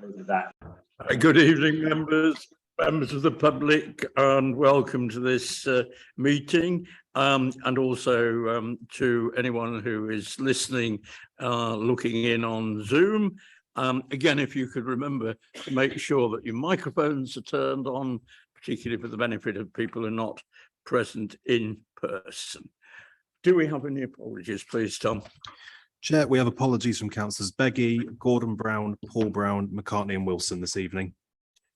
over that. Good evening, members of the public, and welcome to this meeting, and also to anyone who is listening, looking in on Zoom. Again, if you could remember to make sure that your microphones are turned on, particularly for the benefit of people who are not present in person. Do we have any apologies, please, Tom? Chair, we have apologies from councillors Beggy, Gordon Brown, Paul Brown, McCartney and Wilson this evening.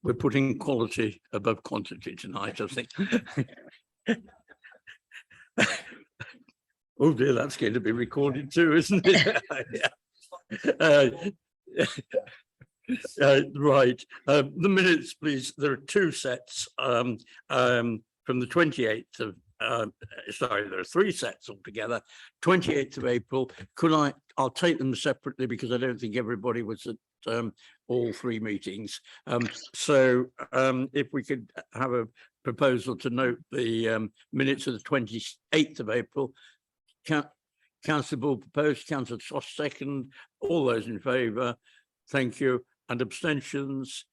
We're putting quality above quantity tonight, I think. Oh dear, that's going to be recorded too, isn't it? Right. The minutes, please. There are two sets from the 28th of sorry, there are three sets altogether. 28th of April. I'll take them separately because I don't think everybody was at all three meetings. So if we could have a proposal to note the minutes of the 28th of April. Councillor Bull proposed, Councillor Tosh second. All those in favour, thank you. And abstentions,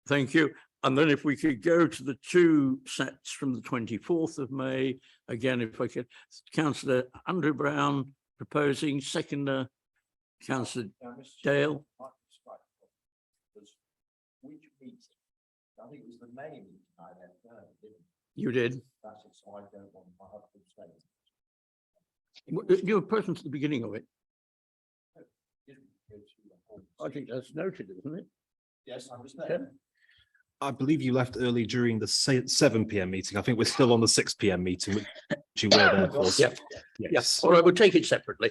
thank you. And then if we could go to the two sets from the 24th of May, again, if I could, Councillor Andrew Brown proposing, seconder, Councillor Dale. Which meeting? I think it was the May meeting I left early, didn't You did. That's it, so I don't want my husband to You were present at the beginning of it. I think say. that's noted, isn't it? Yes, I was there. I believe you left early during the 7 p.m. meeting. I think we're still on the 6 p.m. meeting, which you were there for. Yeah. Yes. All right, we'll take it separately.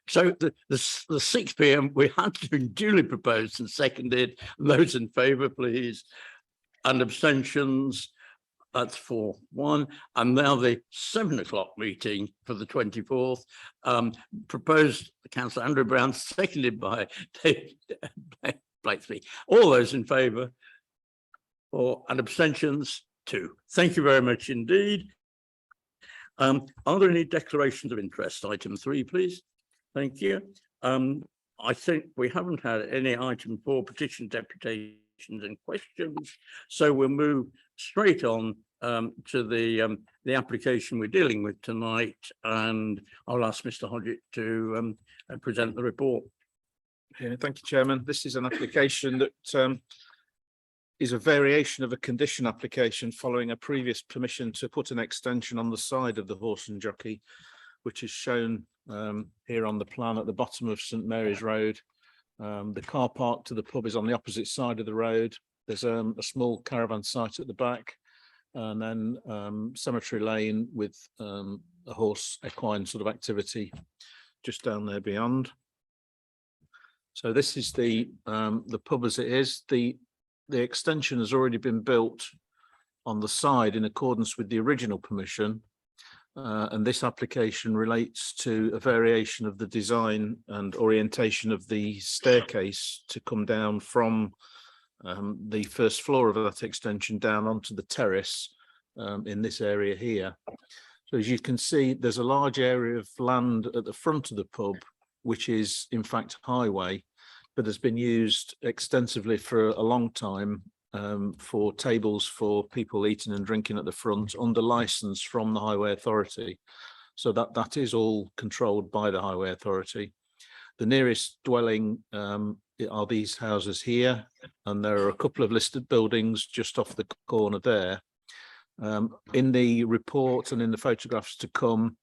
So the 6 p.m. we had been duly proposed and seconded. Those in favour, please. And abstentions, that's 4-1. And now the 7 o'clock meeting for the 24th, proposed Councillor Andrew Brown, seconded by David Blakesby. All those in favour, and abstentions, 2. Thank you very much indeed. Are there any declarations of interest? Item 3, please. Thank you. I think we haven't had any item 4 petition deputations and questions, so we'll move straight on to the application we're dealing with tonight, and I'll ask Mr. Hodgett to present the report. Yeah, thank you, Chairman. This is an application that is a variation of a condition application following a previous permission to put an extension on the side of the Horse and Jockey, which is shown here on the plan at the bottom of St Mary's Road. The car park to the pub is on the opposite side of the road. There's a small caravan site at the back, and then Cemetery Lane with a horse equine sort of activity just down there beyond. So this is the pub as it is. The extension has already been built on the side in accordance with the original permission, and this application relates to a variation of the design and orientation of the staircase to come down from the first floor of that extension down onto the terrace in this area here. So as you can see, there's a large area of land at the front of the pub, which is in fact highway, but has been used extensively for a long time for tables for people eating and drinking at the front under license from the Highway Authority. So that is all controlled by the Highway Authority. The nearest dwelling are these houses here, and there are a couple of listed buildings just off the corner there. In the report and in the photographs to come,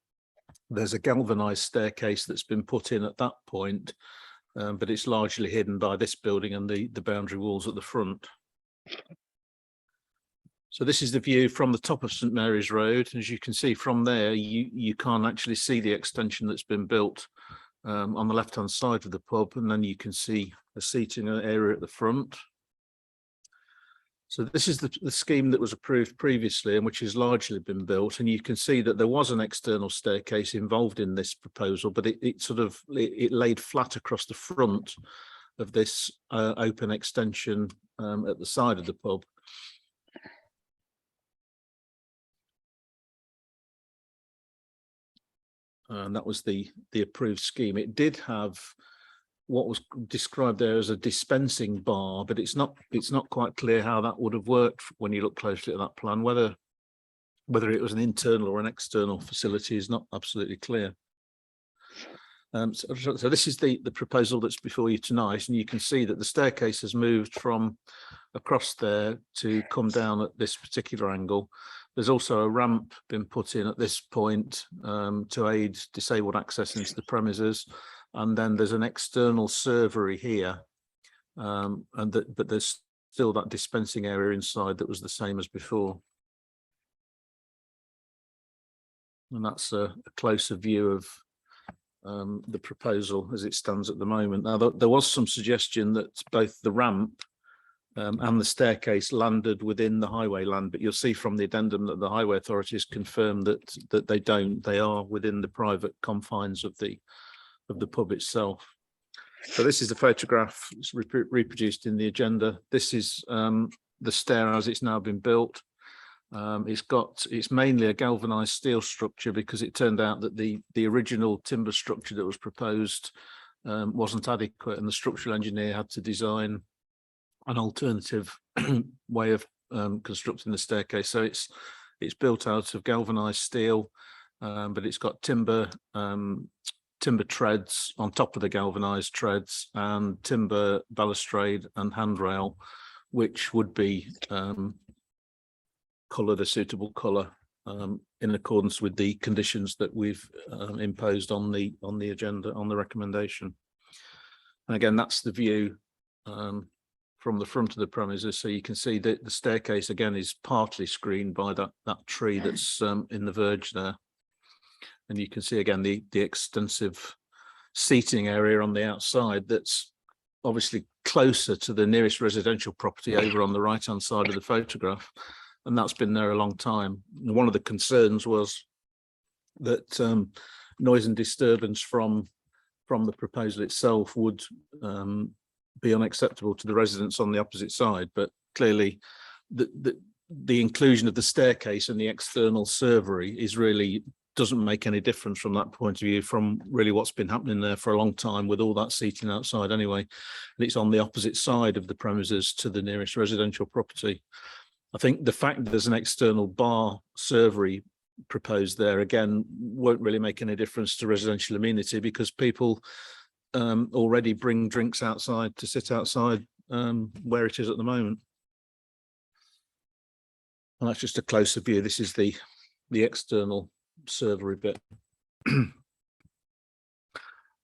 there's a galvanized staircase that's been put in at that point, but it's largely hidden by this building and the boundary walls at the front. So this is the view from the top of St Mary's Road. As you can see from there, you can't actually see the extension that's been built on the left-hand side of the pub, and then you can see a seating area at the front. So this is the scheme that was approved previously and which has largely been built, and you can see that there was an external staircase involved in this proposal, but it laid flat across the front of this open extension at the side of the pub. And that was the approved scheme. It did have what was described there as a dispensing bar, but it's not quite clear how that would have worked when you look closely at that plan. Whether it was an internal or an external facility is not absolutely clear. So this is the proposal that's before you tonight, and you can see that the staircase has moved from across there to come down at this particular angle. There's also a ramp been put in at this point to aid disabled access into the premises, and then there's an external servery here, but there's still that dispensing area inside that was the same as before. And that's a closer view of the proposal as it stands at the moment. Now, there was some suggestion that both the ramp and the staircase landed within the highway land, but you'll see from the addendum that the Highway Authority has confirmed that they don't. They are within the private confines of the pub itself. So this is the photograph. It's reproduced in the agenda. This is the stair as it's now been built. It's mainly a galvanized steel structure because it turned out that the original timber structure that was proposed wasn't adequate, and the structural engineer had to design an alternative way of constructing the staircase. So it's built out of galvanized steel, but it's got timber treads on top of the galvanized treads and timber balustrade and handrail, which would be coloured a suitable colour in accordance with the conditions that we've imposed on the agenda, on the recommendation. And again, that's the view from the front of the premises. So you can see that the staircase again is partly screened by that tree that's in the verge there. And you can see again the extensive seating area on the outside that's obviously closer to the nearest residential property over on the right-hand side of the photograph. And that's been there a long time. And one of the concerns was that noise and disturbance from the proposal itself would be unacceptable to the residents on the opposite side. But clearly the inclusion of the staircase and the external servery doesn't make any difference from that point of view, from really what's been happening there for a long time with all that seating outside anyway. And it's on the opposite side of the premises to the nearest residential property. I think the fact that there's an external bar servery proposed there, again, won't really make any difference to residential amenity because people already bring drinks outside to sit outside where it is at the moment. And that's just a closer view. This is the external servery bit.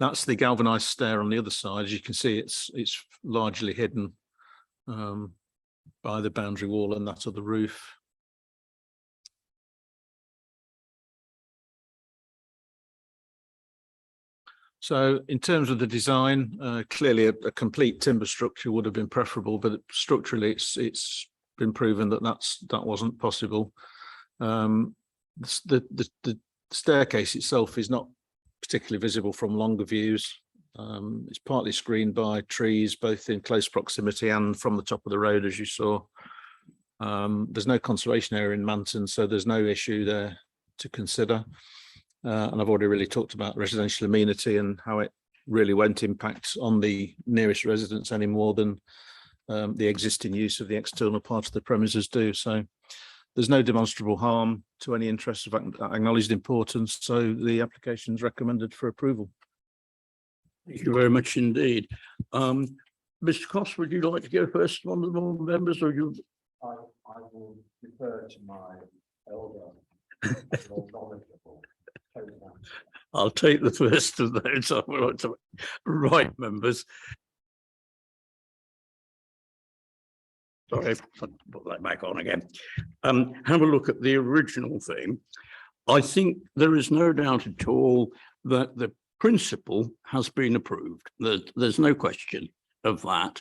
That's the galvanized stair on the other side. As you can see, it's largely hidden by the boundary wall and that of the roof. So in terms of the design, clearly a complete timber structure would have been preferable, but structurally it's been proven that that wasn't possible. The staircase itself is not particularly visible from longer views. It's partly screened by trees, both in close proximity and from the top of the road, as you saw. There's no conservation area in Manton, so there's no issue there to consider. And I've already really talked about residential amenity and how it really won't impact on the nearest residents any more than the existing use of the external part of the premises do. So there's no demonstrable harm to any interest of acknowledged importance. So the application is recommended for approval. Thank you very much indeed. Mr. Cross, would you like to go first, one of the board members, or you? I will refer to my elder, more knowledgeable co-counsel. I'll take the first of those. I would like to right, members. Sorry, put that back on again. Have a look at the original thing. I think there is no doubt at all that the principle has been approved. There's no question of that.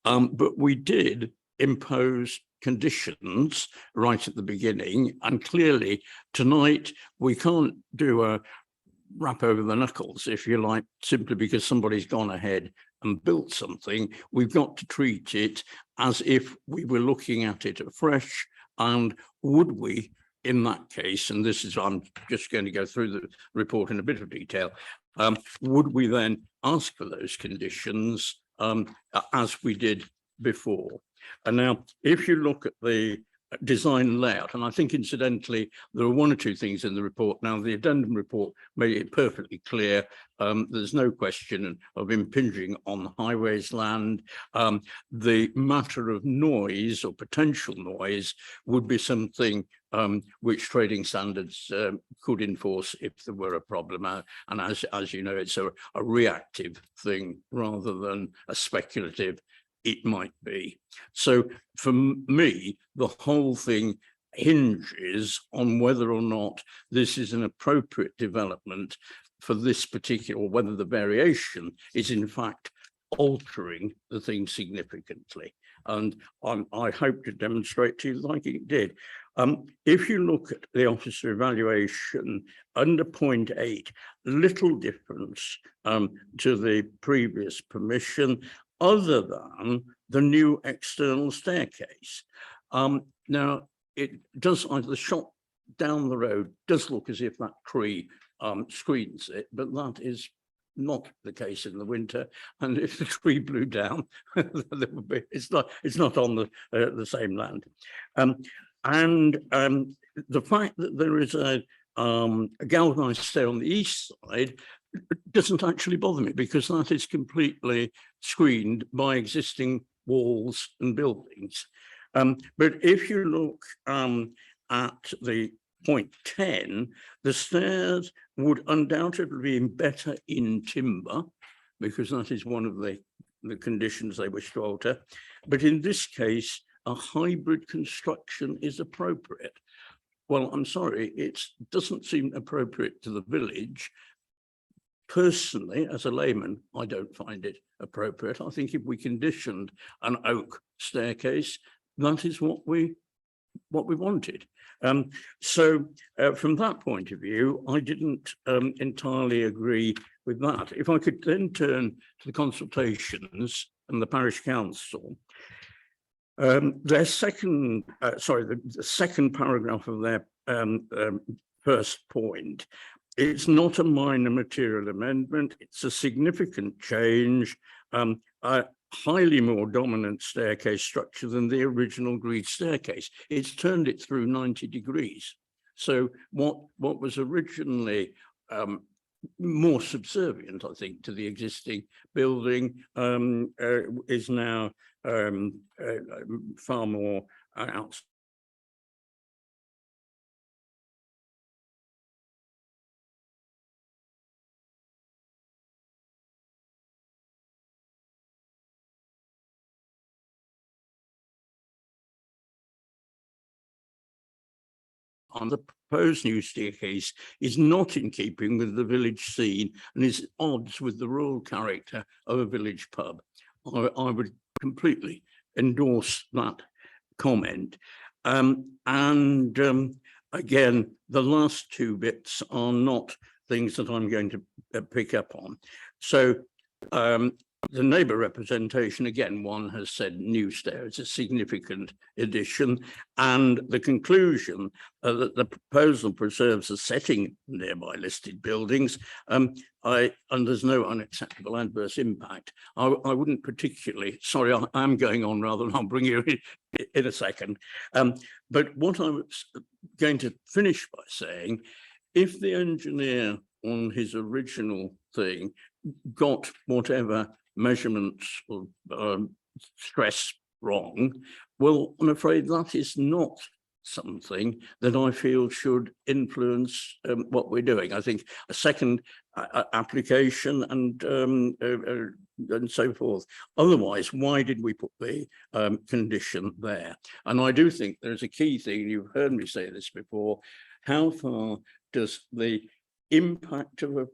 But we did impose conditions right at the beginning, and clearly tonight we can't do a rap over the knuckles, if you like, simply because somebody's gone ahead and built something. We've got to treat it as if we were looking at it afresh, and would we in that case, and this is, I'm just going to go through the report in a bit of detail, would we then ask for those conditions as we did before? And now, if you look at the design layout, and I think incidentally, there are one or two things in the report. Now, the addendum report made it perfectly clear. There's no question of impinging on highways land. The matter of noise or potential noise would be something which trading standards could enforce if there were a problem. And as you know, it's a reactive thing rather than a speculative it might be. So for me, the whole thing hinges on whether or not this is an appropriate development for this particular, or whether the variation is in fact altering the thing significantly. And I hope to demonstrate to you like it did. If you look at the officer evaluation under point 8, little difference to the previous permission, other than the new external staircase. Now, it does, the shot down the road does look as if that tree screens it, but that is not the case in the winter. And if the tree blew down, it's not on the same land. The fact that there is a galvanized stair on the east side doesn't actually bother me, because that is completely screened by existing walls and buildings. But if you look at the point 10, the stairs would undoubtedly be better in timber, because that is one of the conditions they wish to alter. But in this case, a hybrid construction is appropriate. Well, I'm sorry, it doesn't seem appropriate to the village. Personally, as a layman, I don't find it appropriate. I think if we conditioned an oak staircase, that is what we wanted. So from that point of view, I didn't entirely agree with that. If I could then turn to the consultations and the parish council, their second, the second paragraph of their first point, it's not a minor material amendment, it's a significant change, a highly more dominant staircase structure than the original agreed staircase. It's turned it through 90 degrees. So what was originally more subservient, I think, to the existing building is now far more outside. On the proposed new staircase is not in keeping with the village scene and is at odds with the rural character of a village pub. I would completely endorse that comment. Again, the last two bits are not things that I'm going to pick up on. So the neighbour representation, again, one has said new stair, it's a significant addition, and the conclusion that the proposal preserves the setting nearby listed buildings, and there's no unacceptable adverse impact. I wouldn't particularly, sorry, I'm going on rather than I'll bring you in a second. But what I was going to finish by saying, if the engineer on his original thing got whatever measurements or stress wrong, well, I'm afraid that is not something that I feel should influence what we're doing. I think a second application and so forth. Otherwise, why did we put the condition there? And I do think there's a key thing, you've heard me say this before, how far does the impact of a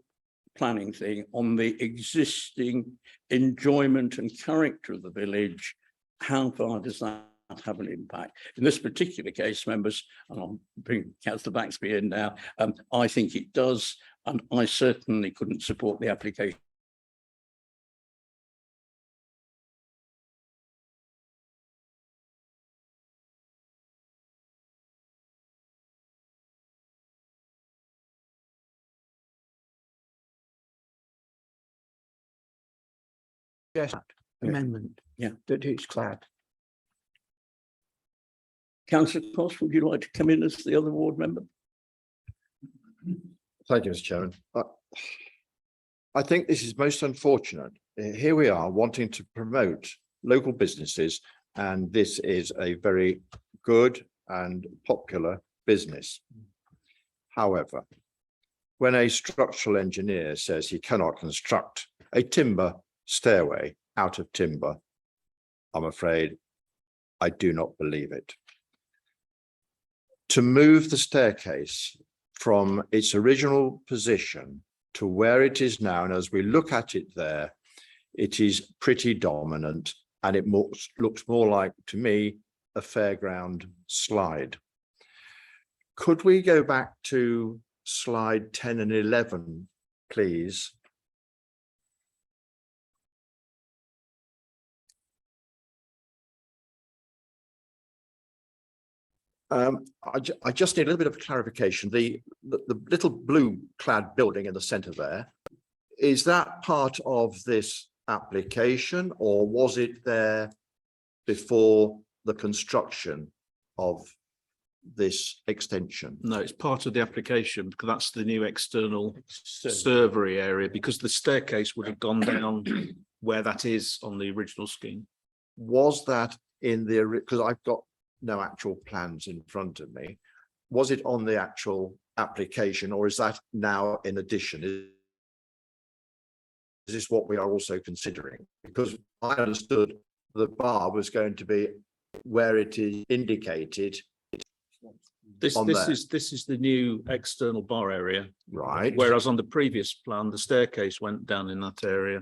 planning thing on the existing enjoyment and character of the village, how far does that have an impact? In this particular case, members, and I'll bring Councillor Baxby in now, I think it does, and I certainly couldn't support the application Yes. amendment. Yeah. That it's clad. Councillor Cost, would you like to come in as the other ward member? Thank you, Mr. Chairman. I think this is most unfortunate. Here we are wanting to promote local businesses, and this is a very good and popular business. However, when a structural engineer says he cannot construct a timber stairway out of timber, I'm afraid I do not believe it. To move the staircase from its original position to where it is now, and as we look at it there, it is pretty dominant, and it looks more like, to me, a fairground slide. Could we go back to slide 10 and 11, please? I just need a little bit of clarification. The little blue clad building in the centre there, is that part of this application, or was it there before the construction of this extension? No, it's part of the application because that's the new external servery area, because the staircase would have gone down where that is on the original scheme. Was that in the, because I've got no actual plans in front of me, was it on the actual application, or is that now in addition? Is this what we are also considering? Because I understood the bar was going to be where it is indicated. This On there. is the new external bar area, Right. whereas on the previous plan, the staircase went down in that area,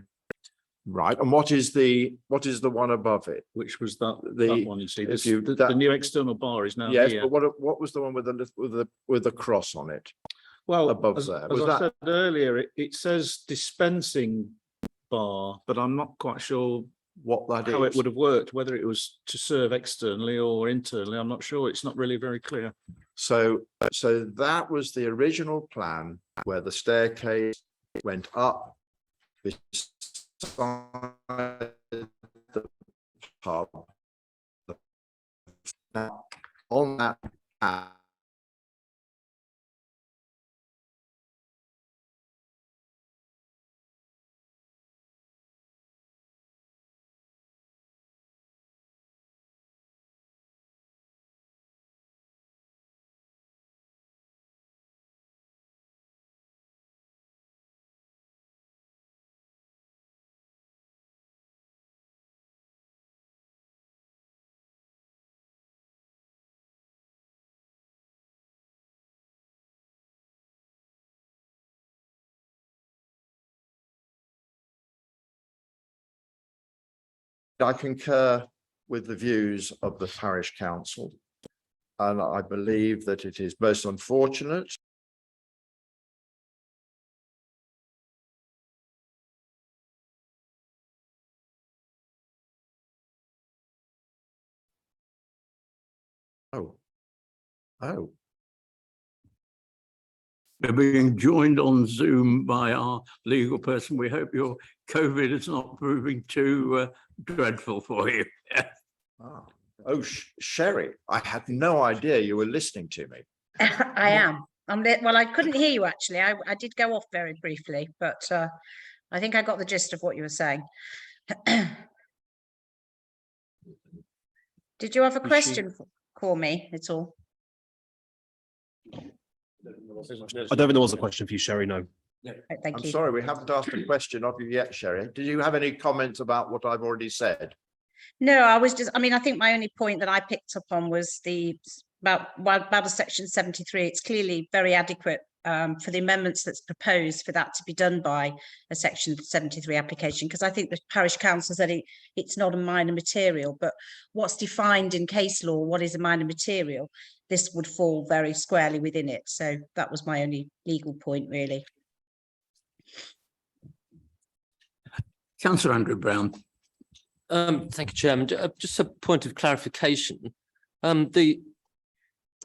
Right. And what is the one above it? which was that The- one you see. if This, you- the that- new external bar is now Yes, here. but what was the one with the cross on it? Well, above as, there? as Was I that- said earlier, it says dispensing bar, but I'm not quite sure What that is? how it would have worked, whether it was to serve externally or internally. I'm not sure. It's not really very clear. So that was the original plan where the staircase went up beside the pub. Now, on that path, I concur with the views of the parish council. And I believe that it is most unfortunate Oh, We're being joined on Zoom by our legal person. We hope your COVID is not proving too dreadful for you. ah. Oh, Sherry, I had no idea you were listening to me. I am. Well, I couldn't hear you actually. I did go off very briefly, but I think I got the gist of what you were saying. Did you have a question for me at all? I don't think there was a question for you, Sherry, no. Right, thank I'm you. sorry, we haven't asked a question of you yet, Sherry. Did you have any comments about what I've already said? No, I was just, I mean, I think my only point that I picked up on was about the section 73. It's clearly very adequate for the amendments that's proposed for that to be done by a section 73 application, because I think the parish council said it's not a minor material, but what's defined in case law, what is a minor material, this would fall very squarely within it. So that was my only legal point, really. Councillor Andrew Brown. Thank you, Chairman. Just a point of clarification. The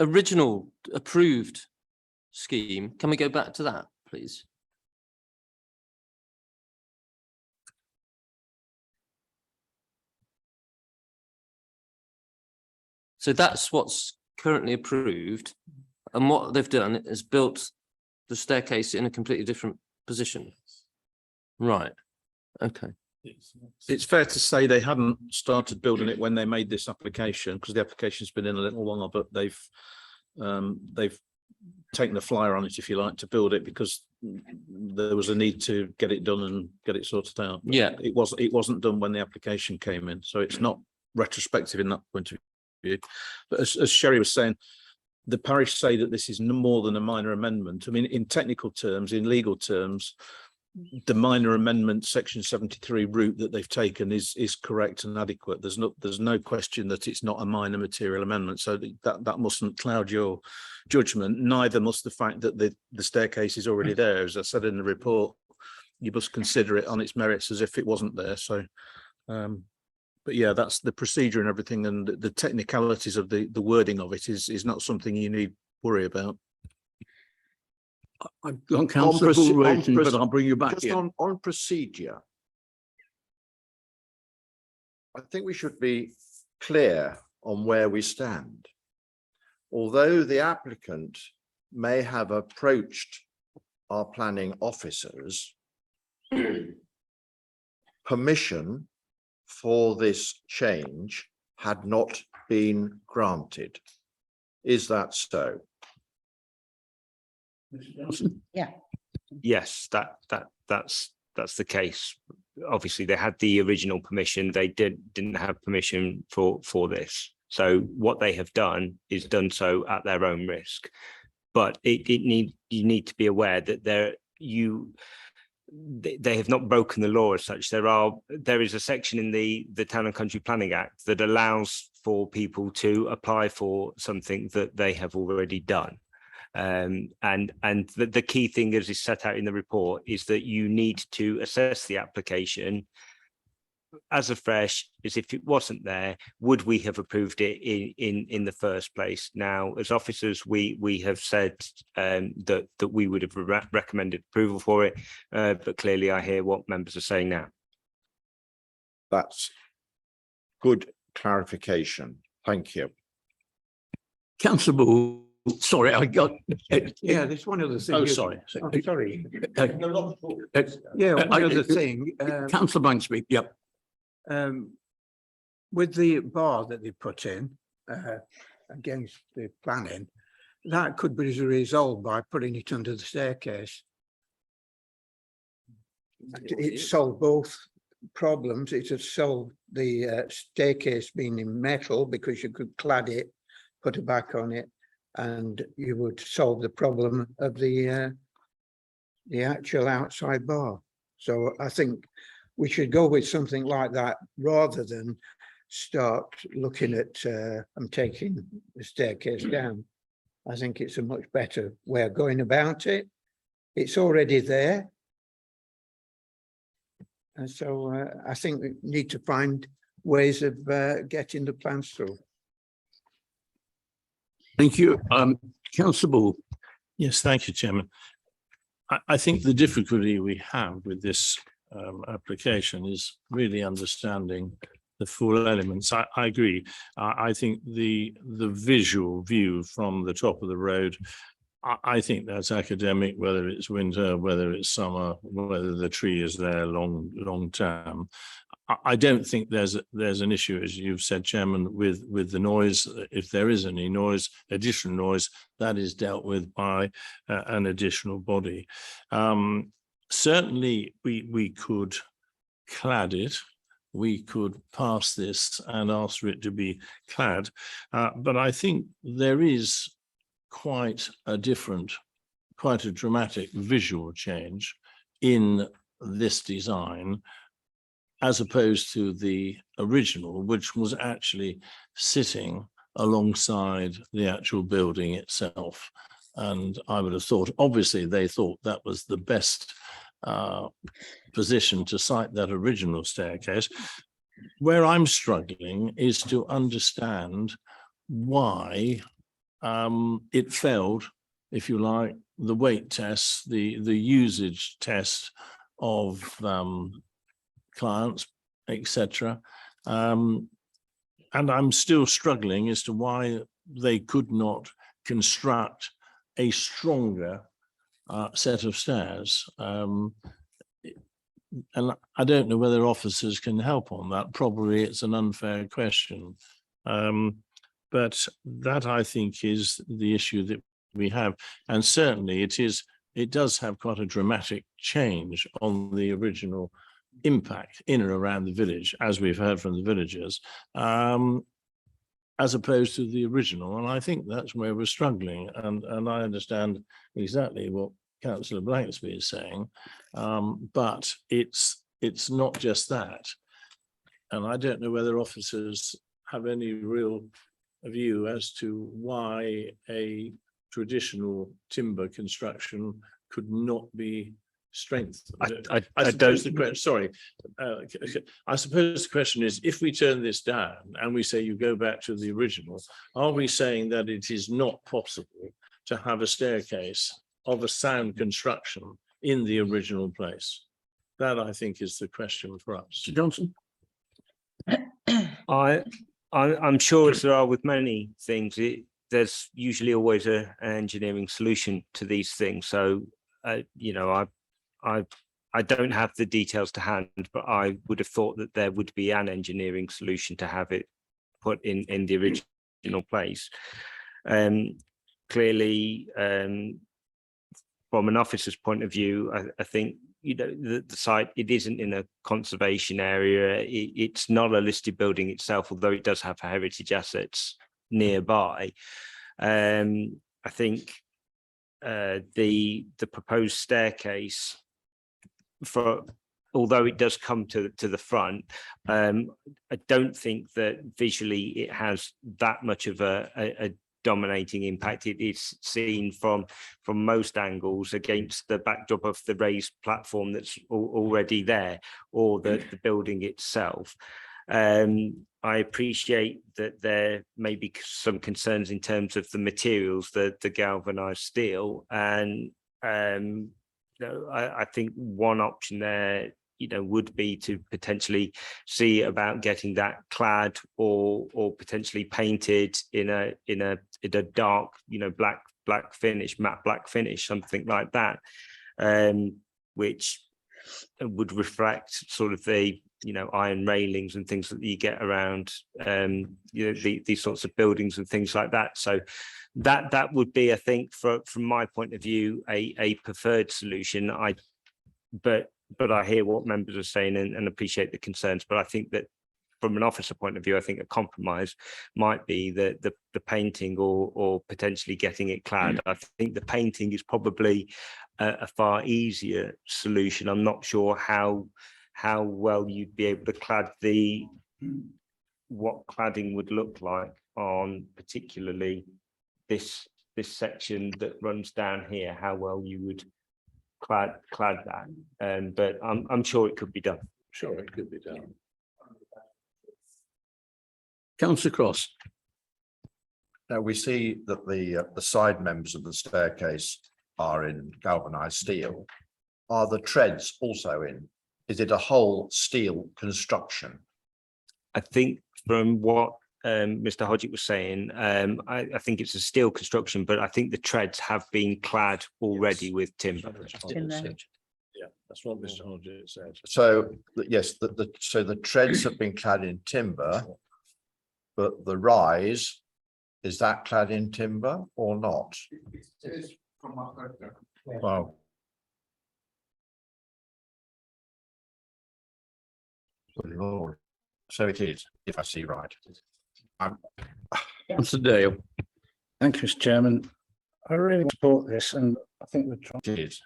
original approved scheme, can we go back to that, please? So that's what's currently approved. And what they've done is built the staircase in a completely different position. Right. Okay. It's fair to say they hadn't started building it when they made this application, because the application's been in a little while, but they've taken the flyer on it, if you like, to build it because there was a need to get it done and get it sorted out. But Yeah. it wasn't done when the application came in, so it's not retrospective in that point of view. But as Sherry was saying, the parish say that this is no more than a minor amendment. I mean, in technical terms, in legal terms, the minor amendment section 73 route that they've taken is correct and adequate. There's no question that it's not a minor material amendment, so that mustn't cloud your judgment. Neither must the fact that the staircase is already there. As I said in the report, you must consider it on its merits as if it wasn't there. So but yeah, that's the procedure and everything, and the technicalities of the wording of it is not something you need worry about. I've got councillor Bull waiting, but I'll bring you back Just in. on procedure. I think we should be clear on where we stand. Although the applicant may have approached our planning officers, permission for this change had not been granted. Is that so? Yes, that's the case. Obviously, they had the original permission. They didn't have permission for this. So what they have done is done so at their own risk. But you need to be aware that they have not broken the law as such. There is a section in the Town and Country Planning Act that allows for people to apply for something that they have already done. And the key thing, as is set out in the report, is that you need to assess the application as afresh as if it wasn't there. Would we have approved it in the first place? Now, as officers, we have said that we would have recommended approval for it, but clearly I hear what members are saying now. That's good clarification. Thank you. Councillor Bull, sorry, I got. Yeah, there's one other thing. Oh, sorry. Sorry. Uh, Yeah, one I- other thing. Councillor Banksby, yep. With the bar that they put in against the planning, that could be resolved by putting it under the staircase. It solved both problems. It has solved the staircase being in metal because you could clad it, put it back on it, and you would solve the problem of the actual outside bar. So I think we should go with something like that rather than start looking at and taking the staircase down. I think it's a much better way of going about it. It's already there. And so I think we need to find ways of getting the plans through. Thank you. Councillor Bull. Yes, thank you, Chairman. I think the difficulty we have with this application is really understanding the full elements. I agree. I think the visual view from the top of the road, I think that's academic, whether it's winter, whether it's summer, whether the tree is there long term. I don't think there's an issue, as you've said, Chairman, with the noise. If there is any noise, additional noise, that is dealt with by an additional body. Certainly, we could clad it. We could pass this and ask for it to be clad. But I think there is quite a dramatic visual change in this design, as opposed to the original, which was actually sitting alongside the actual building itself. And I would have thought, obviously, they thought that was the best position to site that original staircase. Where I'm struggling is to understand why it failed, if you like, the weight test, the usage test of clients, etc. and I'm still struggling as to why they could not construct a stronger set of stairs. And I don't know whether officers can help on that. Probably it's an unfair question. But that, I think, is the issue that we have. And certainly it does have quite a dramatic change on the original impact in and around the village, as we've heard from the villagers, as opposed to the original. And I think that's where we're struggling. And I understand exactly what Councillor Blanksby is saying, but it's not just that. And I don't know whether officers have any real view as to why a traditional timber construction could not be strengthened. I suppose the question, sorry, I suppose the question is, if we turn this down and we say you go back to the original, are we saying that it is not possible to have a staircase of a sound construction in the original place? That, I think, is the question for us. Mr. Johnson? I'm sure, as there are with many things, there's usually always an engineering solution to these things. So, you know, I don't have the details to hand, but I would have thought that there would be an engineering solution to have it put in the original place. Clearly, from an officer's point of view, I think, you know, the site, it isn't in a conservation area. It's not a listed building itself, although it does have heritage assets nearby. I think the proposed staircase, although it does come to the front, I don't think that visually it has that much of a dominating impact. It is seen from most angles against the backdrop of the raised platform that's already there, or the building itself. I appreciate that there may be some concerns in terms of the materials, the galvanized steel, and you know, I think one option there, you know, would be to potentially see about getting that clad or potentially painted in a dark, you know, black finish, matte black finish, something like that, which would reflect sort of the, you know, iron railings and things that you get around, you know, these sorts of buildings and things like that. So that would be, I think, from my point of view, a preferred solution. But I hear what members are saying and appreciate the concerns. But I think that from an officer point of view, I think a compromise might be the painting or potentially getting it clad. I think the painting is probably a far easier solution. I'm not sure how well you'd be able to clad what cladding would look like on particularly this section that runs down here, how well you would clad that, but I'm sure it could be done. Sure, it could be done. Councillor Cross? Now we see that the side members of the staircase are in galvanized steel. Are the treads also in? Is it a whole steel construction? I think from what Mr. Hodgett was saying, I think it's a steel construction, but I think the treads have been clad already with timber. Yeah, that's what Mr. Hodgett said. So yes, so the treads have been clad in timber, but the rise, is that clad in timber or not? Wow. Good Lord. So it is, if I see right. Councillor Dale? Thank you, Mr. Chairman. I really support this, and I think we're trying It is.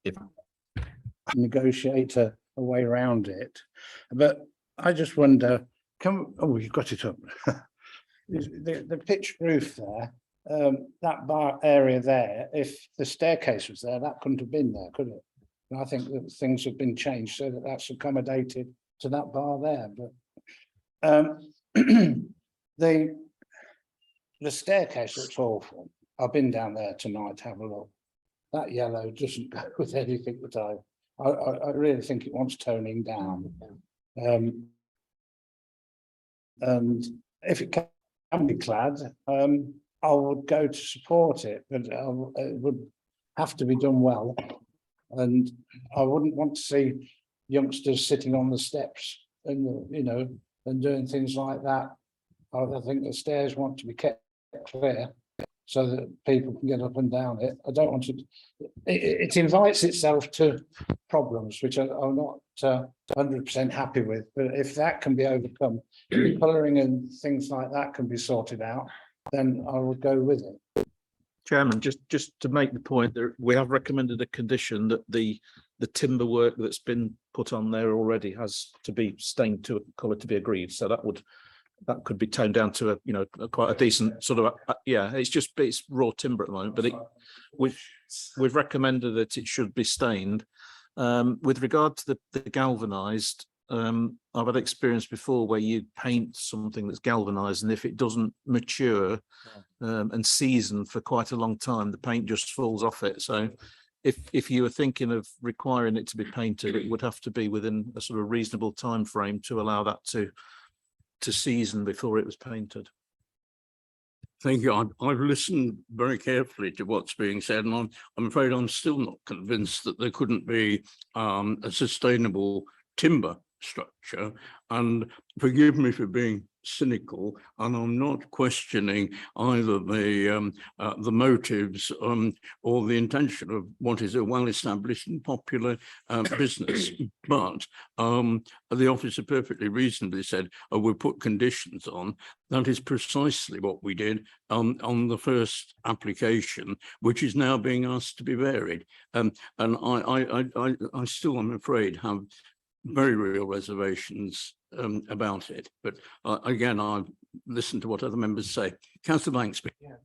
If to negotiate a way around it. But I just wonder, you've got it up. The pitch roof there, that bar area there, if the staircase was there, that couldn't have been there, could it? And I think that things have been changed so that that's accommodated to that bar there, but the staircase looks awful. I've been down there tonight to have a look. That yellow doesn't go with anything that I really think it wants toning down. And if it can be clad, I would go to support it, but it would have to be done well. And I wouldn't want to see youngsters sitting on the steps and, you know, and doing things like that. I think the stairs want to be kept clear so that people can get up and down it. I don't want to, it invites itself to problems, which I'm not 100% happy with, but if that can be overcome, colouring and things like that can be sorted out, then I would go with it. Chairman, just to make the point that we have recommended a condition that the timber work that's been put on there already has to be stained to a colour to be agreed. So that could be toned down to quite a decent sort of yeah. It's raw timber at the moment, but we've recommended that it should be stained. With regard to the galvanised, I've had experience before where you paint something that's galvanised, and if it doesn't mature and season for quite a long time, the paint just falls off it. So if you were thinking of requiring it to be painted, it would have to be within a sort of reasonable time frame to allow that to season before it was painted. Thank you. I've listened very carefully to what's being said, and I'm afraid I'm still not convinced that there couldn't be a sustainable timber structure. And forgive me for being cynical, and I'm not questioning either the motives or the intention of what is a well-established and popular business. But the officer perfectly reasonably said, "Oh, we'll put conditions on." That is precisely what we did on the first application, which is now being asked to be varied. And I still, I'm afraid, have very real reservations about it. But again, I've listened to what other members say. Councillor Blanksby. Yeah,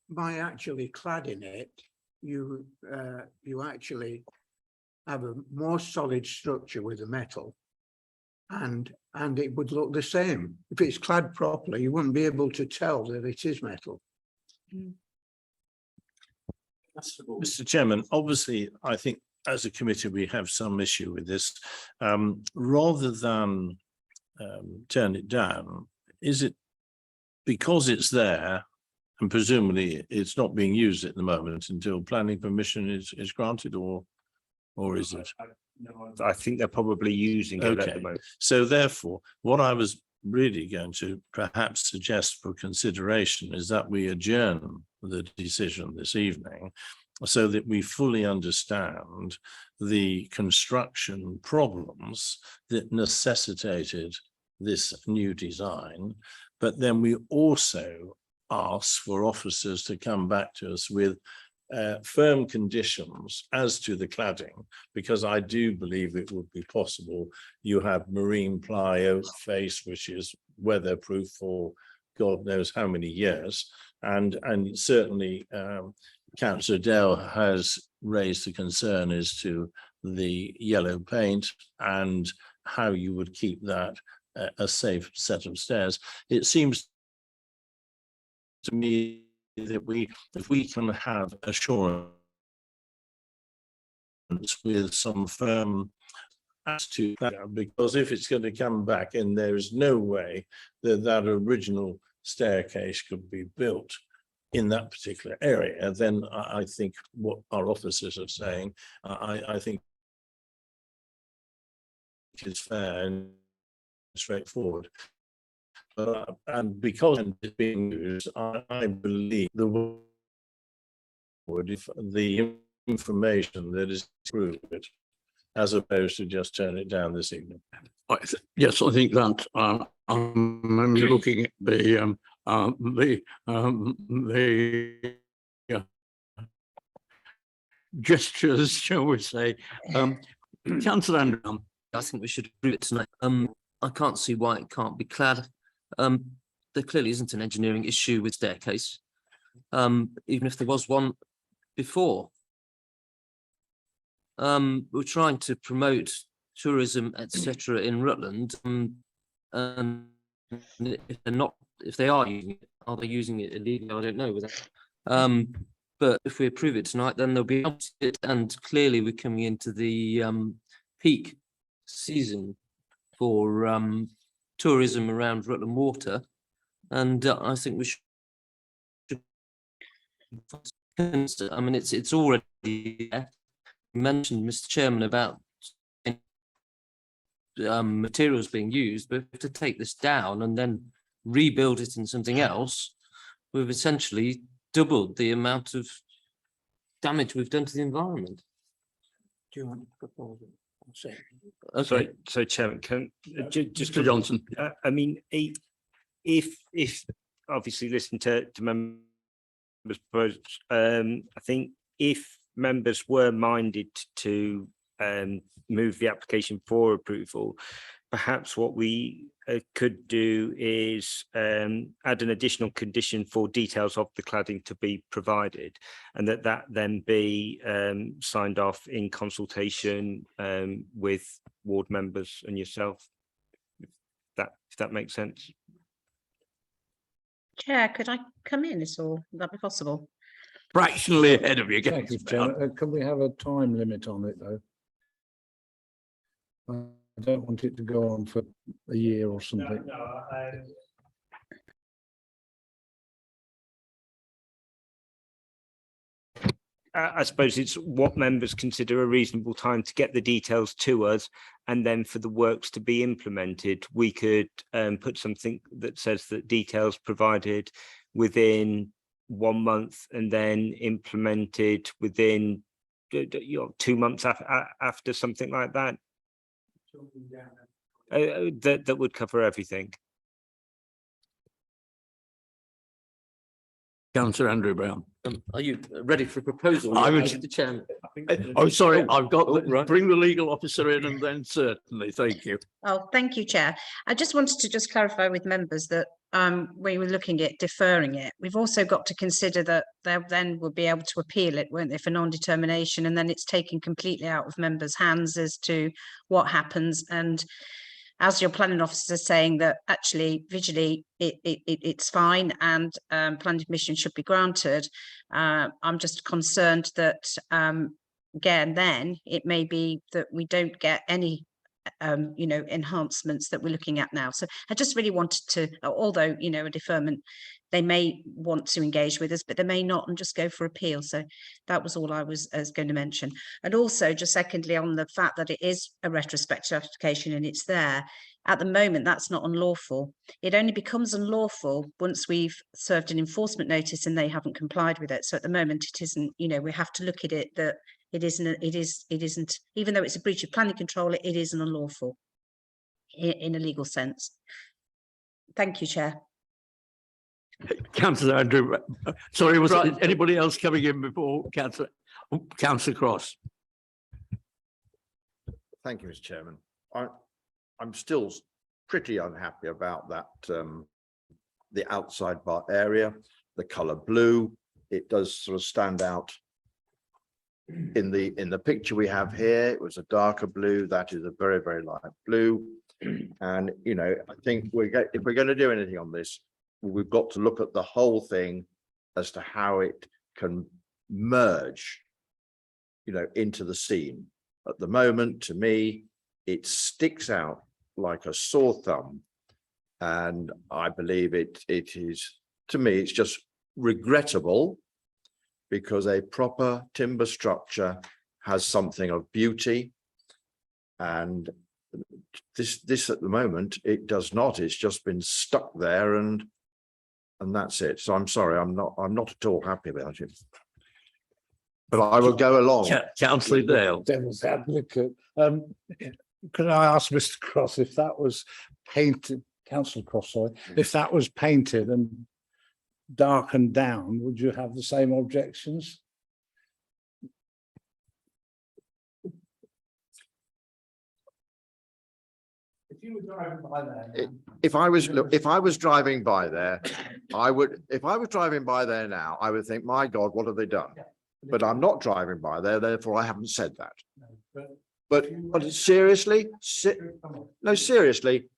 by actually cladding it, you actually have a more solid structure with the metal, and it would look the same. If it's clad properly, you wouldn't be able to tell that it is metal. Mr. Chairman, obviously, I think as a committee, we have some issue with this. Rather than turn it down, is it because it's there and presumably it's not being used at the moment until planning permission is granted, or is it? I think they're probably using it at the Okay, moment. so therefore, what I was really going to perhaps suggest for consideration is that we adjourn the decision this evening so that we fully understand the construction problems that necessitated this new design, but then we also ask for officers to come back to us with firm conditions as to the cladding, because I do believe it would be possible. You have marine ply oak face, which is weatherproof for God knows how many years, and certainly Councillor Dale has raised the concern as to the yellow paint and how you would keep that a safe set of stairs. It seems to me that if we can have assurance with some firm as to that, because if it's going to come back and there is no way that that original staircase could be built in that particular area, then I think what our officers are saying, I think is fair and straightforward. And because it's being used, I believe the information that is proved, as opposed to just turn it down this evening. Yes, I think that I'm looking at the gestures, shall we say. Councillor Andrew. I think we should approve it tonight. I can't see why it can't be clad. There clearly isn't an engineering issue with staircase, even if there was one before. We're trying to promote tourism, etc., in Rutland, and if they are using it, are they using it illegally? I don't know. But if we approve it tonight, then they'll be it, and clearly we're coming into the peak season for tourism around Rutland Water, And I think we should. I mean, it's already there. You mentioned, Mr. Chairman, about materials being used, but to take this down and then rebuild it in something else, we've essentially doubled the amount of damage we've done to the environment. Do you want to propose it? Okay. So Chairman, just Mr. Johnson. I mean, if obviously listen to members' proposals, I think if members were minded to move the application for approval, perhaps what we could do is add an additional condition for details of the cladding to be provided, and that then be signed off in consultation with ward members and yourself. If that makes sense. Chair, could I come in at all? Would that be possible? Fractionally ahead of you. Thank you, Chairman. Can we have a time limit on it, though? I don't want it to go on for a year or something. I suppose it's what members consider a reasonable time to get the details to us, and then for the works to be implemented, we could put something that says that details provided within 1 month and then implemented within 2 months after, something like that. That would cover everything. Councillor Andrew Brown. Are you ready for a proposal? I would- Mr. Chairman. Oh, sorry, I've got, right. bring the legal officer in and then certainly, thank you. Oh, thank you, Chair. I just wanted to just clarify with members that we were looking at deferring it. We've also got to consider that they then will be able to appeal it, won't they, for non-determination, and then it's taken completely out of members' hands as to what happens. And as your planning officer is saying that actually visually it's fine and planning permission should be granted, I'm just concerned that again, then it may be that we don't get any enhancements that we're looking at now. So I just really wanted to, although, a deferment, they may want to engage with us, but they may not and just go for appeal. So that was all I was going to mention. And also just secondly, on the fact that it is a retrospective application and it's there, at the moment, that's not unlawful. It only becomes unlawful once we've served an enforcement notice and they haven't complied with it. So at the moment, it isn't, we have to look at it that it isn't, even though it's a breach of planning control, it isn't unlawful in a legal sense. Thank you, Chair. Councillor Andrew, sorry, was anybody else coming in before Councillor Cross? Thank you, Mr. Chairman. I'm still pretty unhappy about that, the outside bar area, the colour blue. It does sort of stand out in the picture we have here. It was a darker blue. That is a very, very light blue. And, I think if we're going to do anything on this, we've got to look at the whole thing as to how it can merge, into the scene. At the moment, to me, it sticks out like a sore thumb. And I believe it is, to me, it's just regrettable, because a proper timber structure has something of beauty. And this at the moment, it does not. It's just been stuck there and that's it. So I'm sorry, I'm not at all happy about it. But I will go along. Councillor Dale. Devil's advocate. Could I ask Mr. Cross if that was painted, Councillor Cross, sorry, if that was painted and darkened down, would you have the same objections? If you were driving by there. If I was driving by there, if I was driving by there now, I would think, my God, what have they done? But I'm not driving by there, therefore I haven't said that. But seriously, seriously,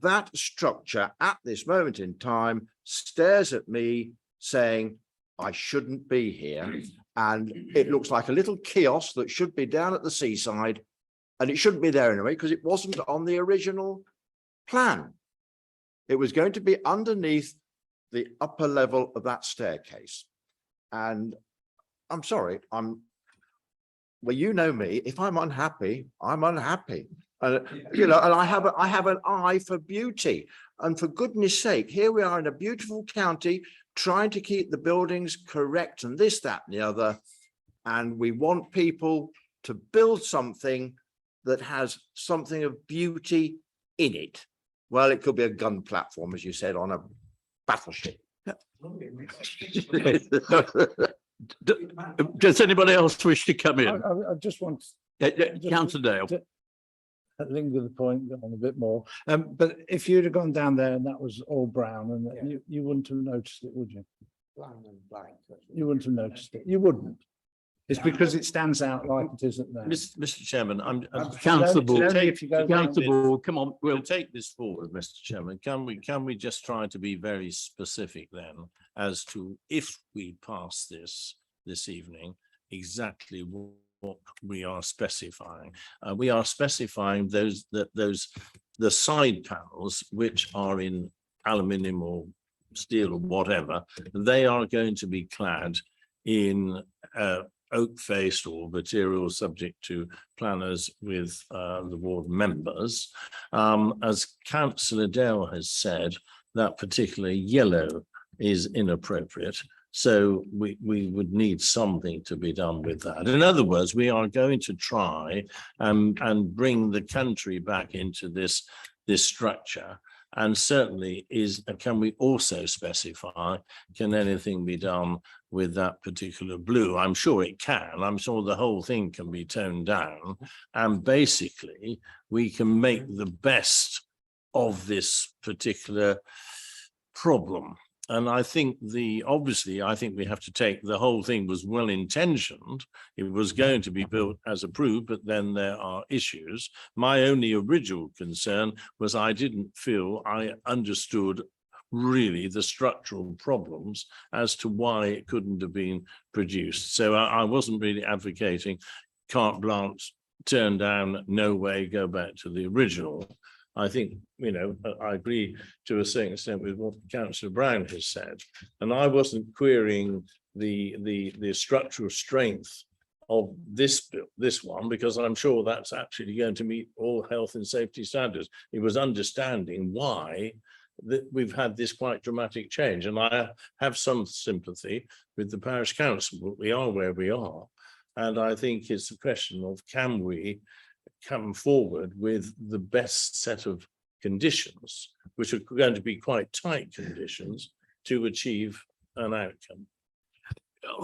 that structure at this moment in time stares at me saying, I shouldn't be here. And it looks like a little kiosk that should be down at the seaside. And it shouldn't be there anyway, because it wasn't on the original plan. It was going to be underneath the upper level of that staircase. And I'm sorry, well, you know me, if I'm unhappy, I'm unhappy. You know, and I have an eye for beauty. And for goodness sake, here we are in a beautiful county trying to keep the buildings correct and this, that, and the other. And we want people to build something that has something of beauty in it. Well, it could be a gun platform, as you said, on a battleship. Does anybody else wish to come in? I just want Councillor Dale. to linger the point on a bit more. But if you'd have gone down there and that was all brown, and you wouldn't have noticed it, would you? You wouldn't have noticed it. You wouldn't. It's because it stands out like it isn't there. Mr. Chairman, I'm. Councillor Ball, If you go down Councillor Ball, come on, We'll we'll take this forward, Mr. Chairman. Can we just try to be very specific then as to if we pass this evening, exactly what we are specifying? We are specifying the side panels, which are in aluminium or steel or whatever, they are going to be clad in oak faced or material subject to planners with the ward members. As Councillor Dale has said, that particular yellow is inappropriate. So we would need something to be done with that. In other words, we are going to try and bring the country back into this structure. And certainly can we also specify, can anything be done with that particular blue? I'm sure it can. I'm sure the whole thing can be toned down. And basically, we can make the best of this particular problem. And I think obviously, I think we have to take the whole thing was well intentioned. It was going to be built as approved, but then there are issues. My only original concern was I didn't feel I understood really the structural problems as to why it couldn't have been produced. So I wasn't really advocating carte blanche, turn down, no way, go back to the original. I think, you know, I agree to a certain extent with what Councillor Brown has said, and I wasn't querying the structural strength of this one, because I'm sure that's actually going to meet all health and safety standards. It was understanding why that we've had this quite dramatic change, and I have some sympathy with the parish council, but we are where we are, and I think it's a question of can we come forward with the best set of conditions, which are going to be quite tight conditions, to achieve an outcome.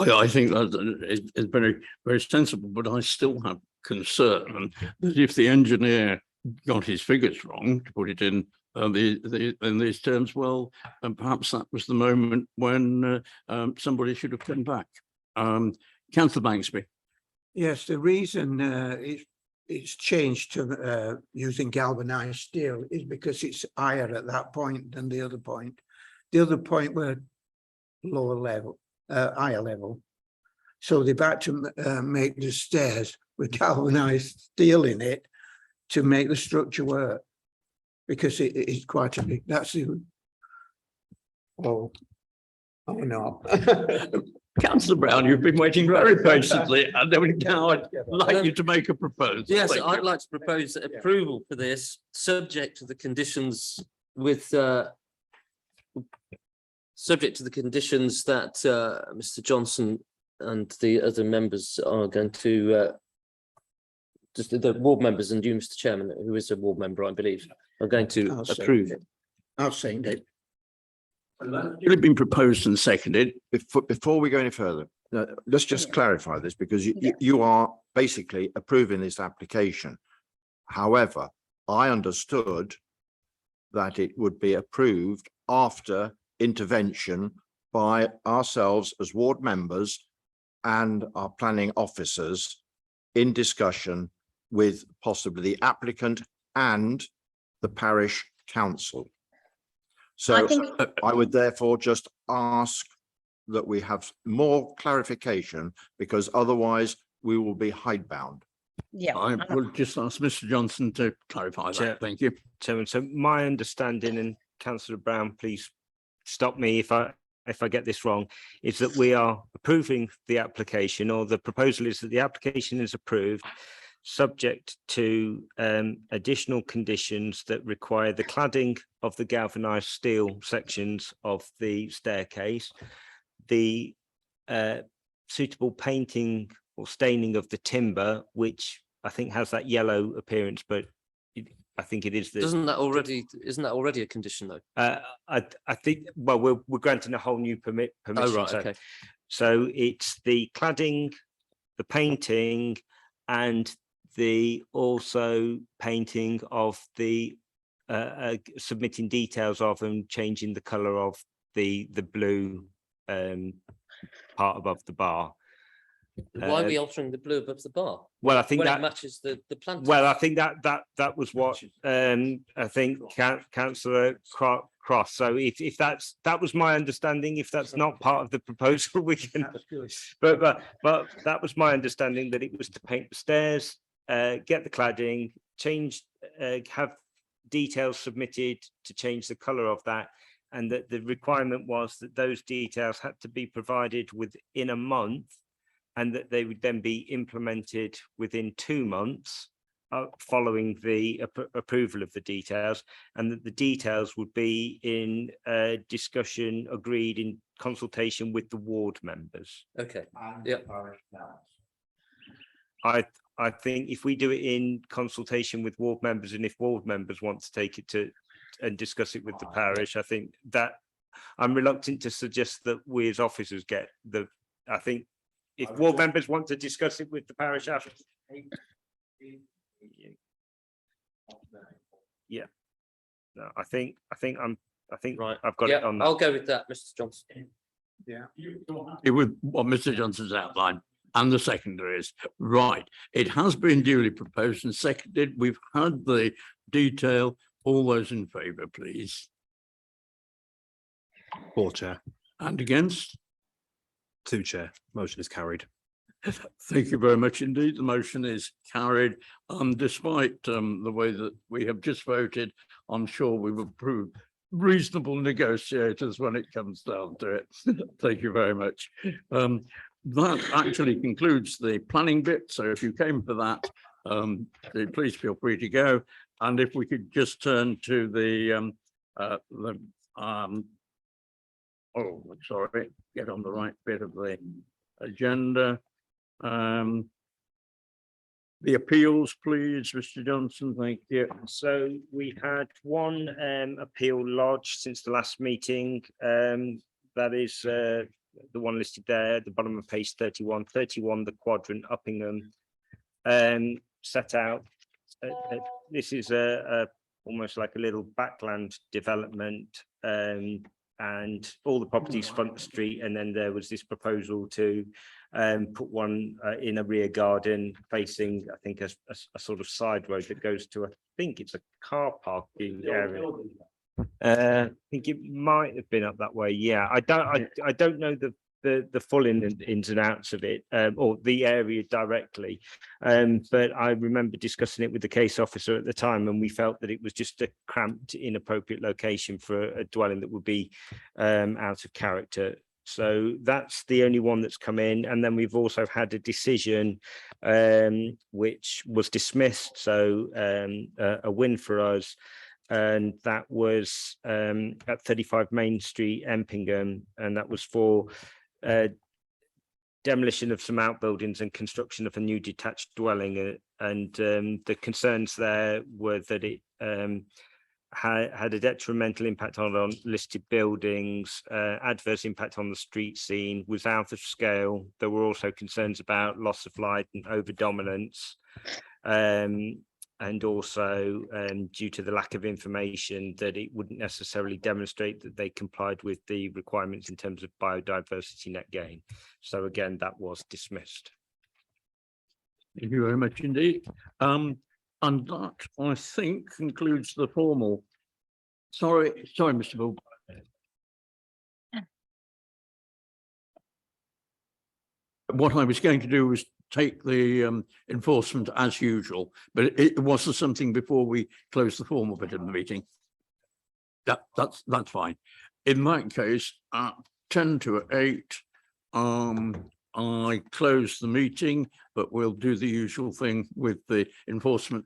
I think that is very, very sensible, but I still have concern that if the engineer got his figures wrong, to put it in these terms, well, and perhaps that was the moment when somebody should have come back. Councillor Banksby. Yes, the reason it's changed to using galvanized steel is because it's higher at that point than the other point. The other point were lower level, higher level. So they've had to make the stairs with galvanized steel in it to make the structure work, because it is quite a big, that's the, oh no. Councillor Brown, you've been waiting very patiently, and now I'd like you to make a proposal. Yes, Thank I'd you. like to propose approval for this, subject to the conditions subject to the conditions that Mr. Johnson and the other members are going to just the ward members and you, Mr. Chairman, who is a ward member, I believe, are going to approve. I'll second it. It's been proposed and seconded. Before we go any further, let's just clarify this, because you are basically approving this application. However, I understood that it would be approved after intervention by ourselves as ward members and our planning officers in discussion with possibly the applicant and the parish council. So I would therefore just ask that we have more clarification, because otherwise we will be hidebound. Yeah. I will just ask Mr. Johnson to clarify Chair- that. Thank you. Chairman, so my understanding, and Councillor Brown, please stop me if I get this wrong, is that we are approving the application, or the proposal is that the application is approved subject to additional conditions that require the cladding of the galvanized steel sections of the staircase, the suitable painting or staining of the timber, which I think has that yellow appearance, but I think it is the. Isn't that already a condition though? I think, well, we're granting a whole new permission. Oh, right, so- okay. So it's the cladding, the painting, and the also painting of the submitting details of and changing the color of the blue part above the bar. Why are we altering the blue above the bar? Well, I think When it that matches the plant. Well, I think that was what I think councillor Cross. So if that was my understanding, if that's not part of the proposal, we can. But that was my understanding, that it was to paint the stairs, get the cladding, change, have details submitted to change the colour of that, and that the requirement was that those details had to be provided within a month, and that they would then be implemented within 2 months following the approval of the details, and that the details would be in discussion, agreed in consultation with the ward members. Okay, yeah. I think if we do it in consultation with ward members, and if ward members want to take it to and discuss it with the parish, I think that I'm reluctant to suggest that we as officers get I think if ward members want to discuss it with the parish after. Yeah. No, I think Right. I've got Yeah, it on that. I'll go with that, Mr. Johnson. It with what Mr. Johnson's outlined and the seconder is right. It has been duly proposed and seconded. We've had the detail. All those in favour, please. 4, Chair. And against? 2, Chair. Motion is carried. Thank you very much indeed. The motion is carried. Despite the way that we have just voted, I'm sure we will prove reasonable negotiators when it comes down to it. Thank you very much. That actually concludes the planning bit. So if you came for that, please feel free to go. And if we could just turn to get on the right bit of the agenda. The appeals, please, Mr. Johnson, thank you. So we had one appeal lodged since the last meeting. That is the one listed there at the bottom of page 31, the Quadrant, Uppingham. Set out. This is almost like a little backland development, and all the properties front the street, and then there was this proposal to put one in a rear garden facing, I think, a sort of side road that goes to, I think it's a car parking area. I think it might have been up that way. Yeah, I don't know the full ins and outs of it, or the area directly, but I remember discussing it with the case officer at the time, and we felt that it was just a cramped, inappropriate location for a dwelling that would be out of character. So that's the only one that's come in, and then we've also had a decision which was dismissed, so a win for us. And that was at 35 Main Street, Empingham, and that was for demolition of some outbuildings and construction of a new detached dwelling. And the concerns there were that it had a detrimental impact on listed buildings, adverse impact on the street scene, was out of scale. There were also concerns about loss of light and over dominance. And also due to the lack of information, that it wouldn't necessarily demonstrate that they complied with the requirements in terms of biodiversity net gain. So again, that was dismissed. Thank you very much indeed. And that, I think, concludes the formal. Sorry, Mr. Bull. What I was going to do was take the enforcement as usual, but it wasn't something before we close the formal bit of the meeting. That's fine. in that case, at 7:50, I close the meeting, but we'll do the usual thing with the enforcement